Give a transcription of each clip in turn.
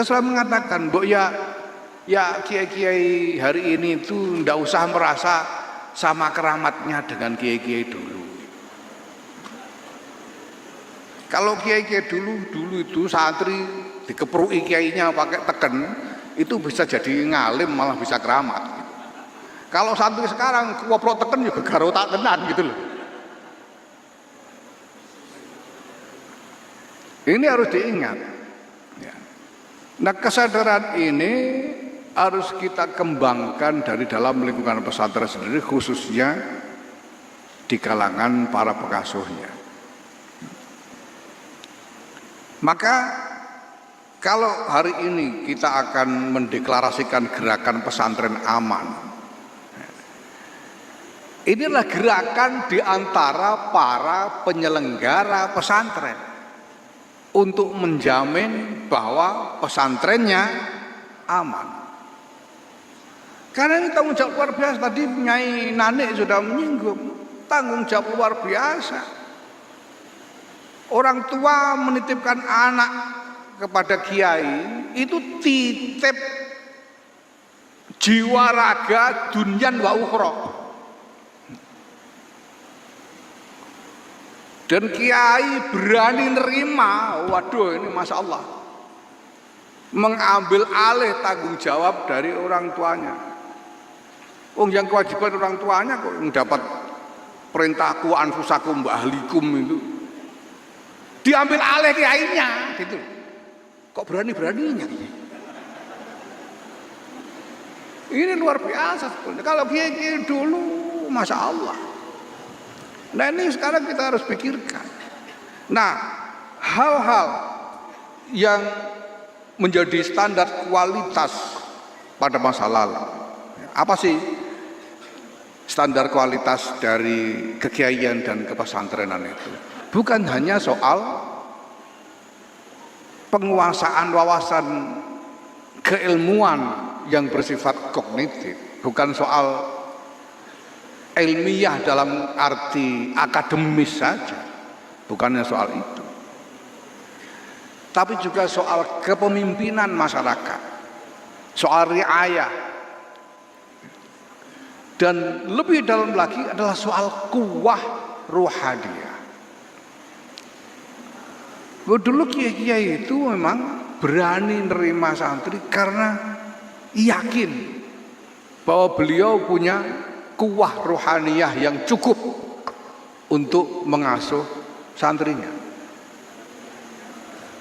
Selalu mengatakan, "Mbok ya kiai-kiai hari ini itu ndak usah merasa sama keramatnya dengan kiai-kiai dulu. Kalau kiai-kiai dulu itu santri dikeprui kiainya pakai teken, itu bisa jadi ngalim malah bisa keramat. Gitu. Kalau santri sekarang kuoprok teken juga garota tenan gitu loh. Ini harus diingat. Ya. Nah, kesadaran ini harus kita kembangkan dari dalam lingkungan pesantren sendiri, khususnya di kalangan para pengasuhnya. Maka kalau hari ini kita akan mendeklarasikan gerakan pesantren aman, inilah gerakan di antara para penyelenggara pesantren untuk menjamin bahwa pesantrennya aman. Karena ini tanggung jawab luar biasa. Tadi Nyai Nanik sudah menyinggung, tanggung jawab luar biasa. Orang tua menitipkan anak kepada kiai itu titip jiwa raga dunyan wa ukhra. Dan kiai berani nerima, waduh ini Masya Allah, mengambil alih tanggung jawab dari orang tuanya. Yang kewajiban orang tuanya kok mendapat perintahku anfusakum wa ahlikum itu diambil alih kiainya gitu. Kok berani-beraninya ini? Ini luar biasa sebetulnya. Kalau kiai dulu Masya Allah. Nah ini sekarang kita harus pikirkan. Nah, hal-hal yang menjadi standar kualitas pada masa lalu. Apa sih standar kualitas dari kekiaian dan kepesantrenan itu? Bukan hanya soal penguasaan wawasan keilmuan yang bersifat kognitif, bukan soal ilmiah dalam arti akademis saja, bukannya soal itu, tapi juga soal kepemimpinan masyarakat, soal riayah, dan lebih dalam lagi adalah soal kuwah ruhaniyah. Dulu kiai-kiai itu memang berani nerima santri karena yakin bahwa beliau punya kuwah rohaniyah yang cukup untuk mengasuh santrinya.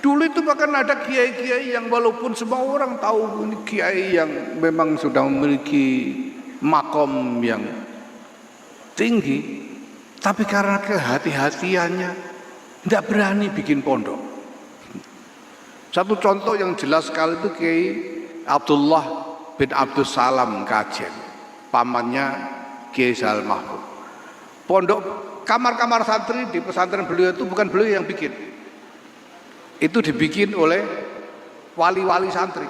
Dulu itu bahkan ada kiai-kiai yang walaupun semua orang tahu ini kiai yang memang sudah memiliki makom yang tinggi, tapi karena kehati-hatiannya tidak berani bikin pondok. Satu contoh yang jelas sekali itu Kiai Abdullah bin Abdus Salam Kajen, pamannya Kiai Zal Mahfud. Pondok kamar-kamar santri di pesantren beliau itu bukan beliau yang bikin, itu dibikin oleh wali-wali santri.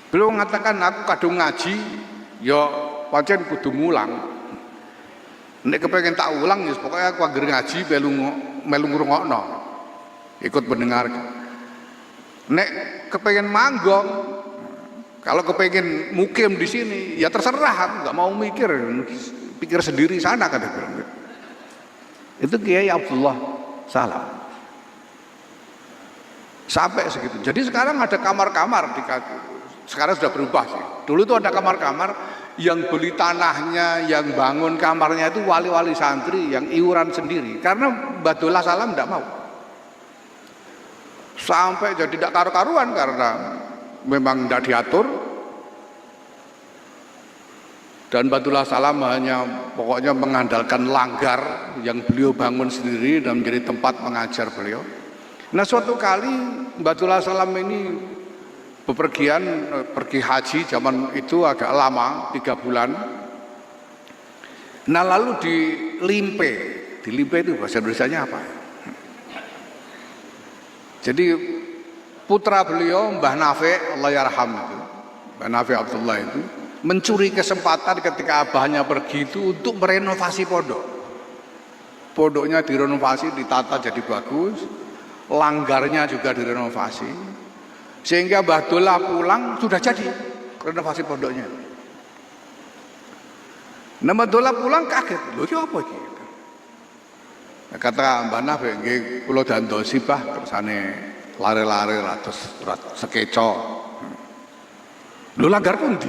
Beliau mengatakan, aku kadung ngaji ya pancen kudu mulang. Nek kepengen tak ulang ya pokoknya aku anggere ngaji melu ngrungokno, ikut mendengarkan. Nek kepengen manggong, kalau kepengen mukim di sini ya terserah, aku nggak mau pikir sendiri sana kata beliau. Itu Kiai Abdullah Salam. Sampai segitu. Jadi sekarang ada kamar-kamar sekarang sudah berubah sih. Dulu itu ada kamar-kamar yang beli tanahnya, yang bangun kamarnya itu wali-wali santri yang iuran sendiri. Karena Badullah Salam tidak mau. Sampai jadi tidak karu-karuan karena memang tidak diatur. Dan Badullah Salam hanya pokoknya mengandalkan langgar yang beliau bangun sendiri dan menjadi tempat mengajar beliau. Nah suatu kali Badullah Salam ini bepergian pergi haji, zaman itu agak lama 3 bulan. Nah lalu di Limpe itu bahasa Indonesianya apa? Jadi putra beliau Mbah Nafi Allah yarham itu, Mbah Nafi Abdullah itu mencuri kesempatan ketika abahnya pergi itu untuk merenovasi pondok. Pondoknya direnovasi, ditata jadi bagus, langgarnya juga direnovasi. Sehingga Mbah Dola pulang sudah jadi renovasi pondoknya. Nah, Mbah Dola pulang kaget, lho iki apa iki? Kata Mbah Naf, nggih kula dandosi Bah kersane lare-lare ratus sekeco. Lho langgar pundi?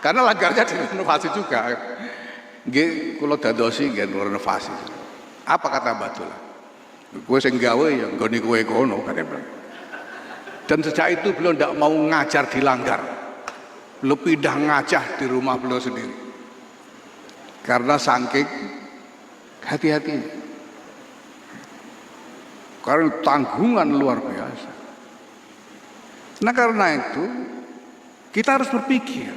Karena langgarnya direnovasi juga. Nggih kula dandosi nggih renovasi. Apa kata Mbah Dola? Kowe sing gawe ya nggone kowe kono katanya. Dan sejak itu beliau tidak mau ngajar di langgar. Beliau pindah ngajar di rumah beliau sendiri. Karena saking hati-hati. Karena tanggungan luar biasa. Nah karena itu kita harus berpikir.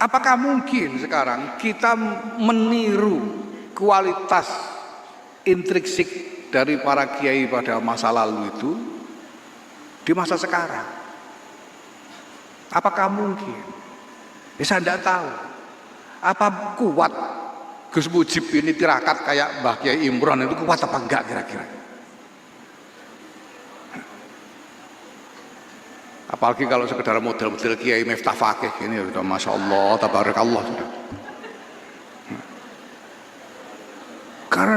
Apakah mungkin sekarang kita meniru kualitas intrinsik dari para kiai pada masa lalu itu di masa sekarang? Apakah mungkin? Ya saya tidak tahu. Apa kuat Gus Mujib ini tirakat kayak Mbah Kiai Imron itu kuat apa enggak kira-kira? Apalagi kalau sekedar model-model Kiai Miftah Fakih ini sudah Masya Allah, Tabarakallah sudah. Karena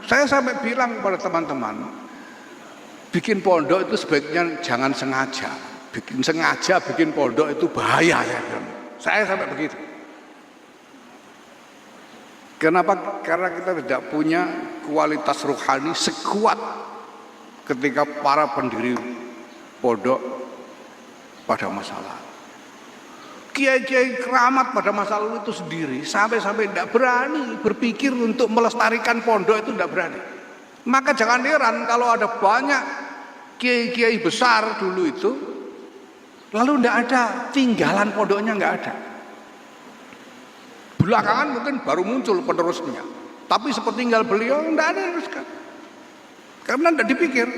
saya sampai bilang kepada teman-teman, bikin pondok itu sebaiknya jangan sengaja. Bikin pondok itu bahaya ya. Saya sampai begitu. Kenapa? Karena kita tidak punya kualitas rohani sekuat ketika para pendiri pondok pada masa lalu. Kiai-kiai keramat pada masa lalu itu sendiri sampai-sampai tidak berani berpikir untuk melestarikan pondok, itu tidak berani. Maka jangan heran kalau ada banyak kiai-kiai besar dulu itu lalu tidak ada tinggalan pondoknya, nggak ada. Belakangan mungkin baru muncul penerusnya, tapi sepertinggal beliau tidak ada teruskan karena tidak dipikir.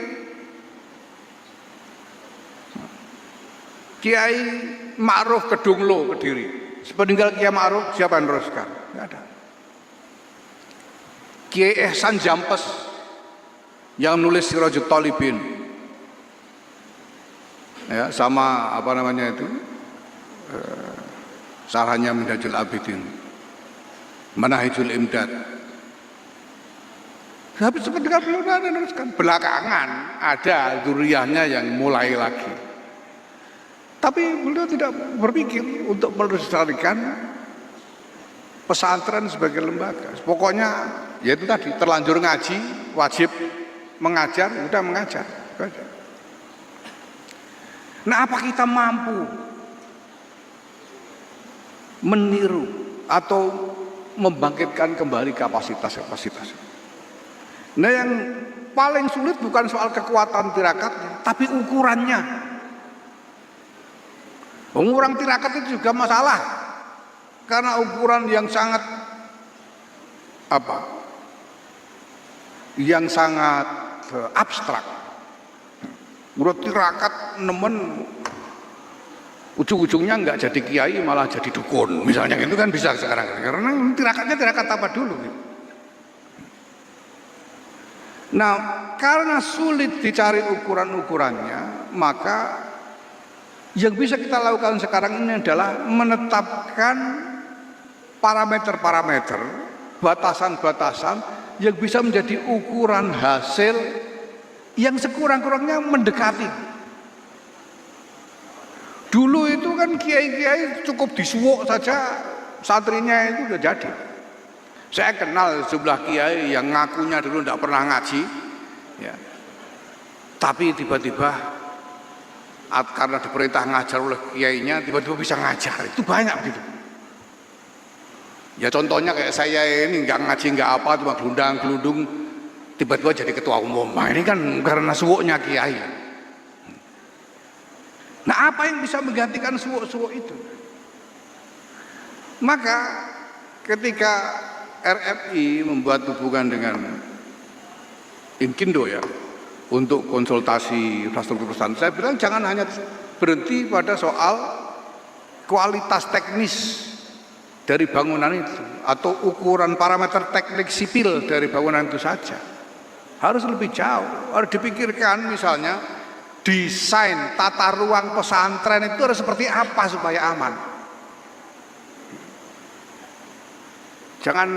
Kiai Ma'ruf Kedunglo Kediri, sepeninggal Kiai Ma'ruf siapa yang teruskan? Tidak ada. Kiai Ihsan Jampes yang nulis Sirajut Thalibin, ya, sama apa namanya itu Sarahnya Minhajul Abidin, Manahijul Imdad. Tapi sepeninggal beliau tidak ada teruskan. Belakangan ada zuriyahnya yang mulai lagi. Tapi beliau tidak berpikir untuk melestarikan pesantren sebagai lembaga. Pokoknya yaitu tadi terlanjur ngaji, wajib mengajar, udah mengajar. Nah, apa kita mampu meniru atau membangkitkan kembali kapasitas-kapasitas? Nah, yang paling sulit bukan soal kekuatan tirakatnya, tapi ukurannya. Ukuran tirakat itu juga masalah karena ukuran yang sangat yang sangat abstrak. Udah tirakat nemen ujung-ujungnya nggak jadi kiai malah jadi dukun misalnya, itu kan bisa sekarang karena tirakatnya tirakat apa dulu gitu. Nah, karena sulit dicari ukuran-ukurannya, maka yang bisa kita lakukan sekarang ini adalah menetapkan parameter-parameter, batasan-batasan yang bisa menjadi ukuran hasil yang sekurang-kurangnya mendekati. Dulu itu kan kiai-kiai cukup disuwuk saja santrinya itu sudah jadi. Saya kenal sebelah kiai yang ngakunya dulu tidak pernah ngaji, ya. Tapi tiba-tiba karena diperintah ngajar oleh kiainya tiba-tiba bisa ngajar, itu banyak gitu. Ya contohnya kayak saya ini nggak ngaji nggak apa, cuma gelundang-gelundung tiba-tiba jadi ketua umum. Nah, ini kan karena suwuknya kiai. Nah, apa yang bisa menggantikan suwuk-suwuk itu? Maka ketika RFI membuat hubungan dengan Inkindo ya untuk konsultasi infrastruktur pesantren, saya bilang jangan hanya berhenti pada soal kualitas teknis dari bangunan itu atau ukuran parameter teknik sipil dari bangunan itu saja. Harus lebih jauh, harus dipikirkan misalnya desain tata ruang pesantren itu harus seperti apa supaya aman. Jangan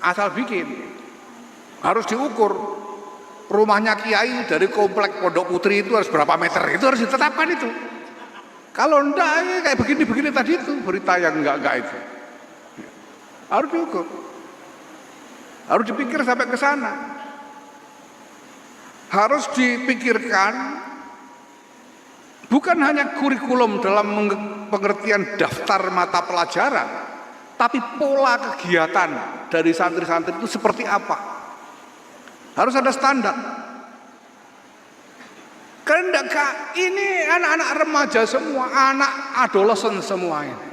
asal bikin, harus diukur. Rumahnya kiai dari komplek Pondok Putri itu harus berapa meter, itu harus ditetapkan itu. Kalau enggak kayak begini-begini tadi itu berita yang enggak itu harus diukur, harus dipikir sampai ke sana, harus dipikirkan bukan hanya kurikulum dalam pengertian daftar mata pelajaran, tapi pola kegiatan dari santri-santri itu seperti apa, harus ada standar. Karena ini anak-anak remaja semua, anak adolesen semua ini.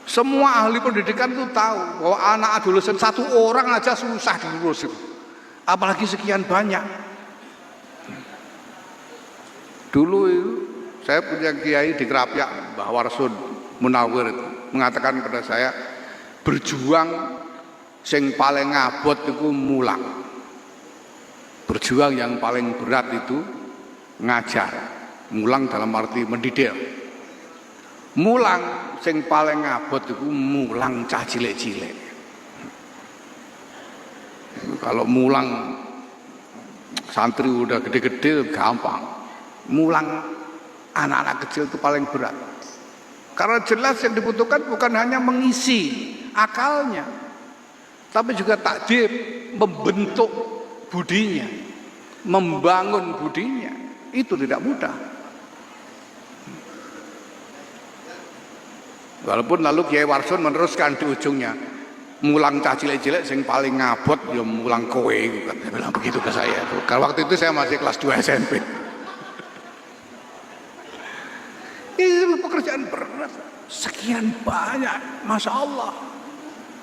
Semua ahli pendidikan itu tahu bahwa anak adolesen satu orang aja susah diurus, apalagi sekian banyak. Dulu itu saya punya kiai di Kerapiak, Mbah Warsun Munawir itu mengatakan kepada saya, berjuang sing paling ngabot itu mulang. Berjuang yang paling berat itu ngajar, mulang dalam arti mendidik. Mulang sing paling ngabot itu mulang cah cilik-cilik. Kalau mulang santri udah gede-gede gampang. Mulang anak-anak kecil itu paling berat. Karena jelas yang dibutuhkan bukan hanya mengisi akalnya, tapi juga takdir, membentuk budinya, membangun budinya. Itu tidak mudah. Walaupun lalu Kiai Warsun meneruskan di ujungnya, mulang cah cilik-cilik sing paling ngabot ya mulang kowe, kan dia bilang begitu ke saya. Kalau waktu itu saya masih kelas 2 SMP. Itu pekerjaan berat, sekian banyak, Masya Allah.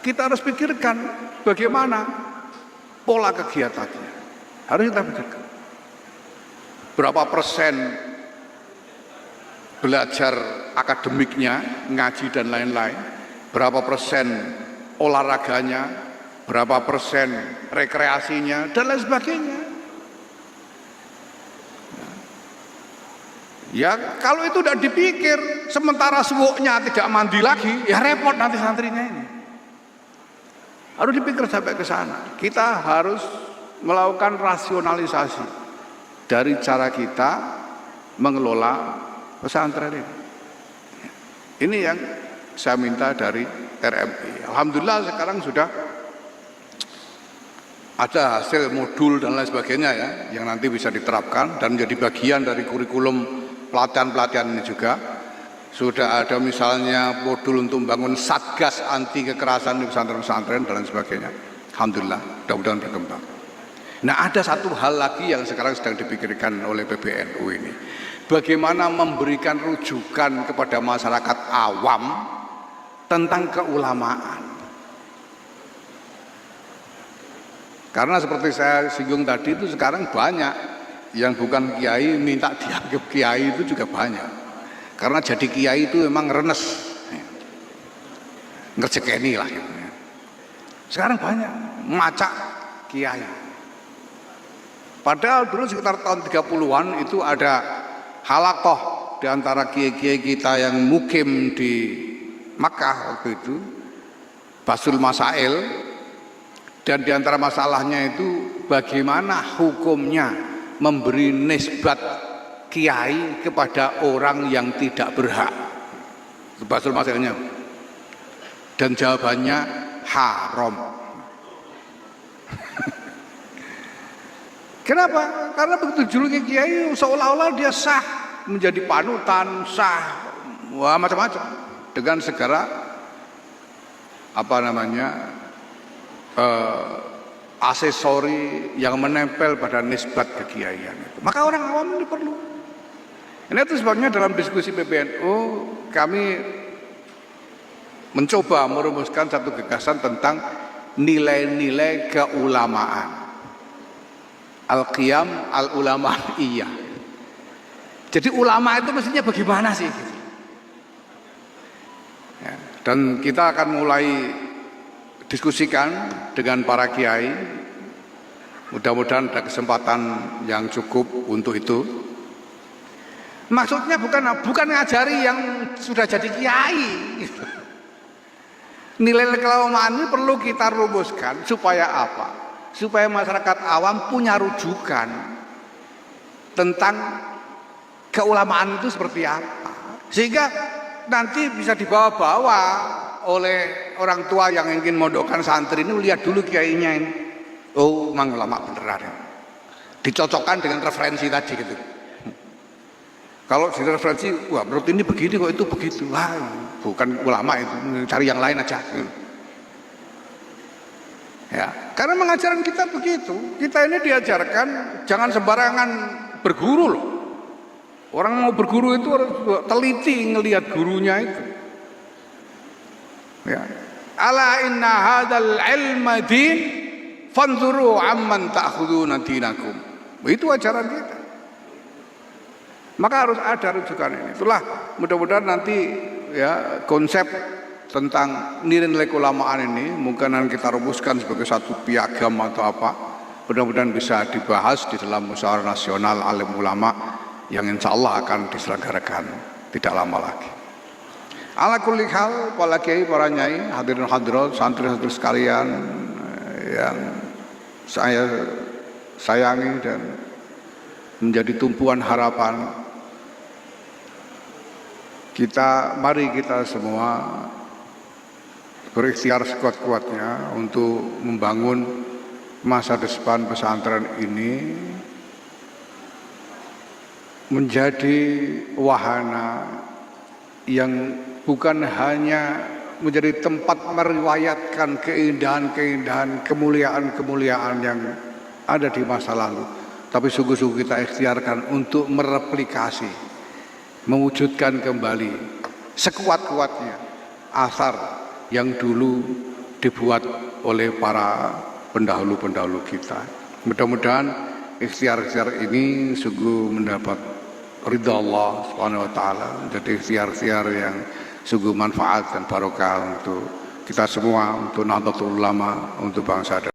Kita harus pikirkan bagaimana pola kegiatannya, harus kita pikirkan. Berapa persen belajar akademiknya, ngaji dan lain-lain, berapa persen olahraganya, berapa persen rekreasinya, dan lain sebagainya. Ya kalau itu udah dipikir, sementara suwuknya tidak mandi lagi, ya repot nanti santrinya ini. Harus dipikir sampai ke sana. Kita harus melakukan rasionalisasi dari cara kita mengelola pesantren ini. Ini yang saya minta dari RMI. Alhamdulillah sekarang sudah ada hasil modul dan lain sebagainya ya, yang nanti bisa diterapkan dan menjadi bagian dari kurikulum pelatihan-pelatihan ini juga. Sudah ada misalnya modul untuk membangun satgas anti kekerasan di pesantren-pesantren dan lain sebagainya. Alhamdulillah, mudah-mudahan berkembang. Nah, ada satu hal lagi yang sekarang sedang dipikirkan oleh PBNU ini. Bagaimana memberikan rujukan kepada masyarakat awam tentang keulamaan. Karena seperti saya singgung tadi itu sekarang banyak yang bukan kiai minta dianggap kiai itu juga banyak. Karena jadi kiai itu memang renes, ngerjekeni lah gitu. Sekarang banyak macak kiai. Padahal dulu sekitar tahun 30-an itu ada halakoh di antara kiai-kiai kita yang mukim di Makkah waktu itu, Basul Masail, dan di antara masalahnya itu bagaimana hukumnya memberi nisbat kiai kepada orang yang tidak berhak. Basul Masailnya. Dan jawabannya haram. Kenapa? Karena begitu juluki kiai seolah-olah dia sah menjadi panutan, sah, wah macam-macam dengan segala aksesori yang menempel pada nisbat kekiaian itu. Maka orang awam ini perlu. Ini itu sebabnya dalam diskusi PBNU kami mencoba merumuskan satu gagasan tentang nilai-nilai keulamaan. Al-Qiyam al-Ulama'iyah. Jadi ulama itu mestinya bagaimana sih? Ya, dan kita akan mulai diskusikan dengan para kiai Mudah-mudahan ada kesempatan yang cukup untuk itu. Maksudnya bukan ngajari yang sudah jadi kiai. Nilai keulamaan ini perlu kita rumuskan supaya apa? Supaya masyarakat awam punya rujukan tentang keulamaan itu seperti apa. Sehingga nanti bisa dibawa-bawa oleh orang tua yang ingin mondokkan santri ini, lihat dulu kiainya ini. Oh, memang ulama beneran ya. Dicocokkan dengan referensi tadi gitu. Kalau di referensi, wah menurut ini begini kok itu begitu. Wah, bukan ulama itu, cari yang lain aja. Ya, karena mengajaran kita begitu. Kita ini diajarkan jangan sembarangan berguru loh. Orang mau berguru itu harus teliti ngelihat gurunya itu. Ya. Ala inna hadzal ilma din fanzuru amman ta'khuduna dinakum. Itu ajaran kita. Maka harus ada rujukan ini. Itulah mudah-mudahan nanti ya konsep tentang nilai keulamaan ini mungkin kita rumuskan sebagai satu piagam atau apa. Mudah-mudahan bisa dibahas di dalam musyawarah nasional alim ulama yang insya Allah akan diselenggarakan tidak lama lagi. Ala kulli hal, para kiai, para nyai, hadirin hadirat, santri-santri sekalian yang saya sayangi dan menjadi tumpuan harapan kita, mari kita semua berikhtiar sekuat-kuatnya untuk membangun masa depan pesantren ini menjadi wahana yang bukan hanya menjadi tempat meriwayatkan keindahan-keindahan, kemuliaan-kemuliaan yang ada di masa lalu, tapi sungguh-sungguh kita ikhtiarkan untuk mereplikasi, mewujudkan kembali sekuat-kuatnya asar yang dulu dibuat oleh para pendahulu-pendahulu kita. Mudah-mudahan ikhtiar-ikhtiar ini sungguh mendapat ridha Allah Subhanahu wa taala, menjadi ikhtiar-ikhtiar yang sungguh manfaat dan barokah untuk kita semua, untuk Nahdlatul Ulama, untuk bangsa dan